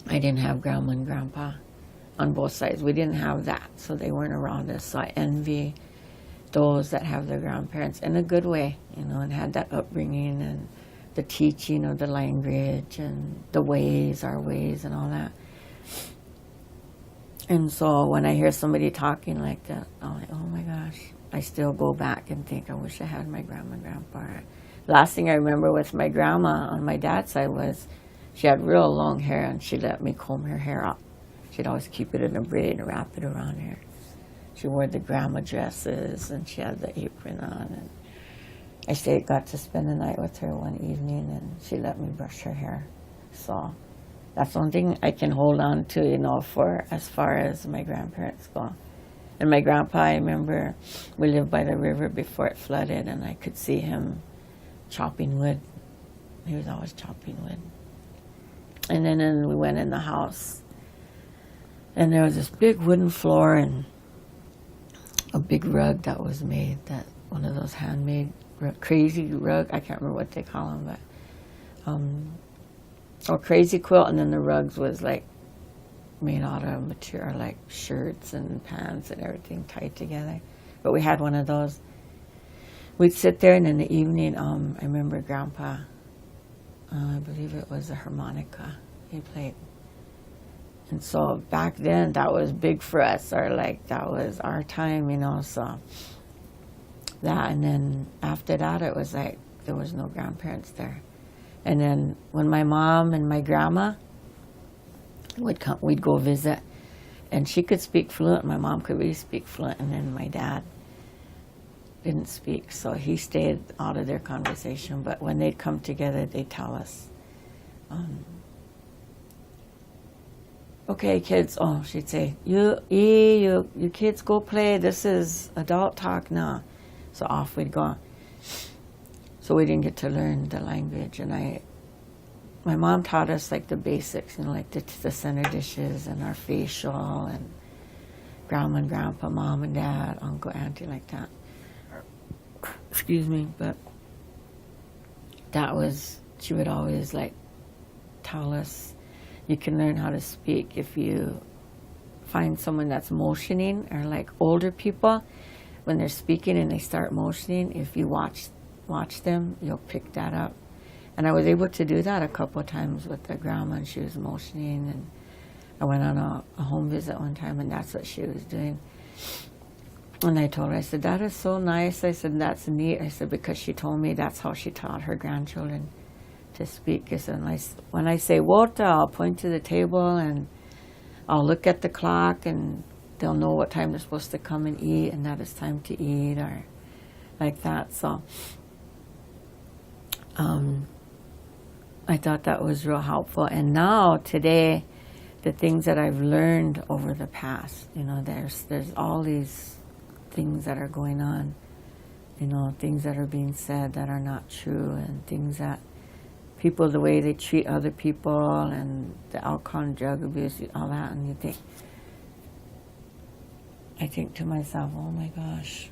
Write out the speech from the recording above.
I didn't have grandma and grandpa on both sides. We didn't have that, so they weren't around us. So I envy those that have their grandparents in a good way, and had that upbringing and the teaching of the language and the ways, our ways, and all that. And so when I hear somebody talking like that, I'm like, oh my gosh, I still go back and think, I wish I had my grandma and grandpa. Last thing I remember with my grandma on my dad's side was she had real long hair, and she let me comb her hair up. She'd always keep it in a braid and wrap it around her. She wore the grandma dresses, and she had the apron on. And I got to spend the night with her one evening, and she let me brush her hair. So that's one thing I can hold on to, for as far as my grandparents go. And my grandpa, I remember we lived by the river before it flooded, and I could see him chopping wood. He was always chopping wood. And then we went in the house, and there was this big wooden floor and a big rug that was made, that one of those handmade crazy rug. I can't remember what they call them, but or crazy quilt. And then the rugs was like made out of material, like shirts and pants and everything tied together. But we had one of those. We'd sit there, and in the evening, I remember Grandpa, I believe it was a harmonica he played. And so back then, that was big for us, or like that was our time, so that. And then after that, it was like there was no grandparents there. And then when my mom and my grandma would come, we'd go visit, and she could speak fluent. My mom could really speak fluent, and then my dad didn't speak, so he stayed out of their conversation. But when they'd come together, they'd tell us, okay, kids, she'd say, you kids go play, this is adult talk now. So off we'd go. So we didn't get to learn the language. And my mom taught us like the basics, like the center dishes and our facial, and grandma and grandpa, mom and dad, uncle, auntie, like that. Excuse me, but that was, she would always like tell us, you can learn how to speak if you find someone that's motioning, or like older people, when they're speaking and they start motioning, if you watch them, you'll pick that up. And I was able to do that a couple of times with the grandma, and she was motioning, and I went on a home visit one time, and that's what she was doing. And I told her, I said, that is so nice. I said, that's neat. I said, because she told me that's how she taught her grandchildren to speak. I said, when I say water, I'll point to the table, and I'll look at the clock, and they'll know what time they're supposed to come and eat, and that it's time to eat, or like that. So I thought that was real helpful. And now, today, the things that I've learned over the past, there's all these things that are going on, things that are being said that are not true, and things that people, the way they treat other people, and the alcohol and drug abuse, all that. And I think to myself, oh my gosh,